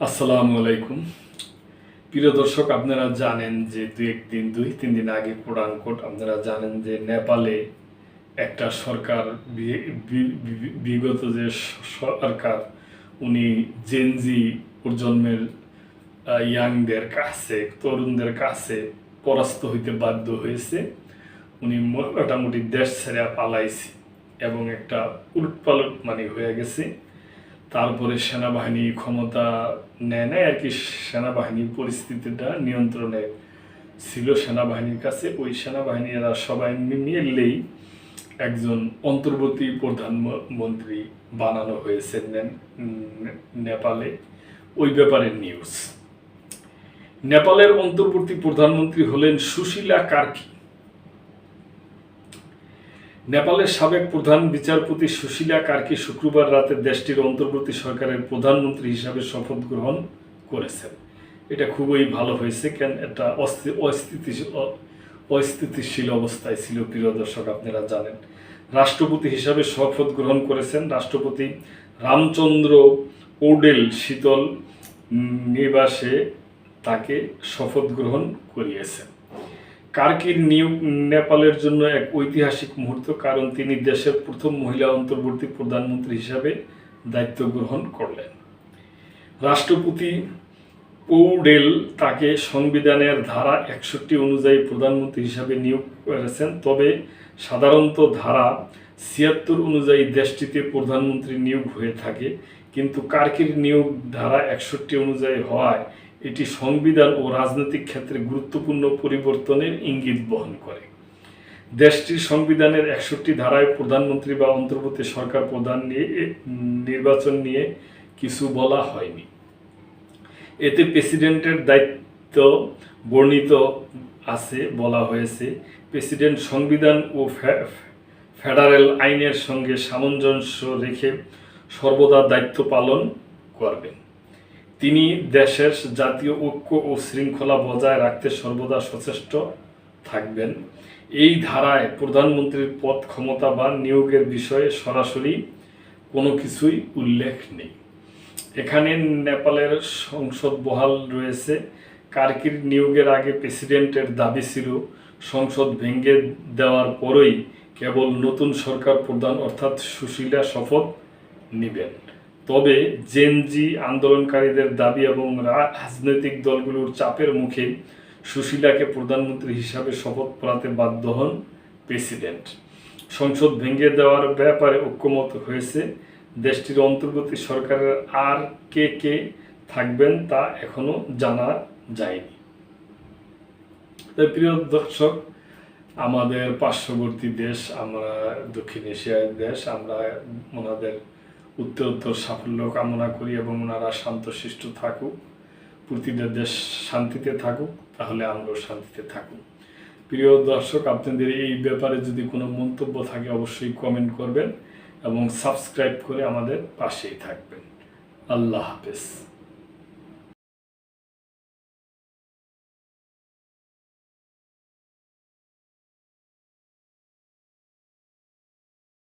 আসসালামু আলাইকুম। প্রিয় দর্শক, আপনারা জানেন যে দুই তিন দিন আগে কোট আপনারা জানেন যে নেপালে একটা সরকার বিগত যে সরকার উনি জেনজি প্রজন্মের ইয়াংদের কাছে, তরুণদের কাছে পরাস্ত হইতে বাধ্য হয়েছে। উনি মোটামুটি দেশ ছেড়ে পালাইছে এবং একটা উলটপালট হয়ে গেছে। তারপরে সেনাবাহিনী ক্ষমতা নেয় নাই আর কি, সেনাবাহিনীর পরিস্থিতিটা নিয়ন্ত্রণে ছিল সেনাবাহিনীর কাছে। ওই সেনাবাহিনীরা সবাই মিলেই একজন অন্তর্বর্তী প্রধানমন্ত্রী বানানো হয়েছে নেপালে। ওই ব্যাপারে নিউজ। নেপালের অন্তর্বর্তী প্রধানমন্ত্রী হলেন সুশীলা কার্কি। নেপালের সাবেক প্রধান বিচারপতি সুশীলা কার্কি শুক্রবার রাতে দেশটির অন্তর্বর্তী সরকারের প্রধানমন্ত্রী হিসাবে শপথ গ্রহণ করেছেন। এটা খুবই ভালো হয়েছে, কেন এটা অস্থিতিশীল অবস্থায় ছিল। প্রিয় দর্শক, আপনারা জানেন রাষ্ট্রপতি হিসাবে শপথ গ্রহণ করেছেন রাষ্ট্রপতি রামচন্দ্র পৌডেল শীতল নিবাসে তাকে শপথ গ্রহণ করিয়েছেন। কার্কির নিয়োগ নেপালের জন্য এক ঐতিহাসিক মুহূর্ত, কারণ তিনি দেশের প্রথম মহিলা অন্তর্বর্তী প্রধানমন্ত্রী হিসাবে দায়িত্ব গ্রহণ করলেন। রাষ্ট্রপতি পৌডেল তাকে সংবিধানের ধারা 61 অনুযায়ী প্রধানমন্ত্রী হিসাবে নিয়োগ করেছেন। তবে সাধারণত ধারা 76 অনুযায়ী দেশটিতে প্রধানমন্ত্রী নিয়োগ হয়ে থাকে, কিন্তু কার্কির নিয়োগ ধারা 61 অনুযায়ী হওয়ায় এটি সংবিধান ও রাজনৈতিক ক্ষেত্রে গুরুত্বপূর্ণ পরিবর্তনের ইঙ্গিত বহন করে। দেশটির সংবিধানের 61 ধারায় প্রধানমন্ত্রী বা অন্তর্বর্তী সরকার প্রধান নির্বাচন নিয়ে কিছু বলা হয়নি। এতে প্রেসিডেন্টের দায়িত্ব বর্ণিত আছে। বলা হয়েছে, প্রেসিডেন্ট সংবিধান ও ফেডারেল আইনের সঙ্গে সামঞ্জস্য রেখে সর্বদা দায়িত্ব পালন করবেন। তিনি দেশের জাতীয় ঐক্য ও শৃঙ্খলা বজায় রাখতে সর্বদা সচেষ্ট থাকবেন। এই ধারায় প্রধানমন্ত্রীর পদ, ক্ষমতা বা নিয়োগের বিষয়ে সরাসরি কোনো কিছুই উল্লেখ নেই। এখানে নেপালের সংসদ বহাল রয়েছে। কার্কির নিয়োগের আগে প্রেসিডেন্টের দাবি ছিল সংসদ ভেঙে দেওয়ার পরই কেবল নতুন সরকার প্রধান অর্থাৎ সুশীলা শপথ নেবেন। তবে জেনজি আন্দোলনকারীদের দাবি এবং রাজনৈতিক দলগুলোর চাপের মুখে সুশীলাকে প্রধানমন্ত্রী হিসাবে শপথ পড়াতে বাধ্য হন প্রেসিডেন্ট। সংসদ ভেঙে দেওয়ার ব্যাপারে ঐক্যমত হয়েছে। দেশটির অন্তর্বর্তী সরকারের আর কে থাকবেন তা এখনো জানা যায়নি। তাই প্রিয় দর্শক, আমাদের পার্শ্ববর্তী দেশ, আমরা দক্ষিণ এশিয়ার দেশ, আমরা ওনাদের উত্তরোত্তর সাফল্য কামনা করি এবং ওনারা শান্তশিষ্ট থাকুক, প্রতিটা দেশ শান্তিতে থাকুক, তাহলে আমরাও শান্তিতে থাকুক। প্রিয় দর্শক, আপনাদের এই ব্যাপারে যদি কোনো মন্তব্য থাকে অবশ্যই কমেন্ট করবেন এবং সাবস্ক্রাইব করে আমাদের পাশেই থাকবেন। আল্লাহ হাফেজ।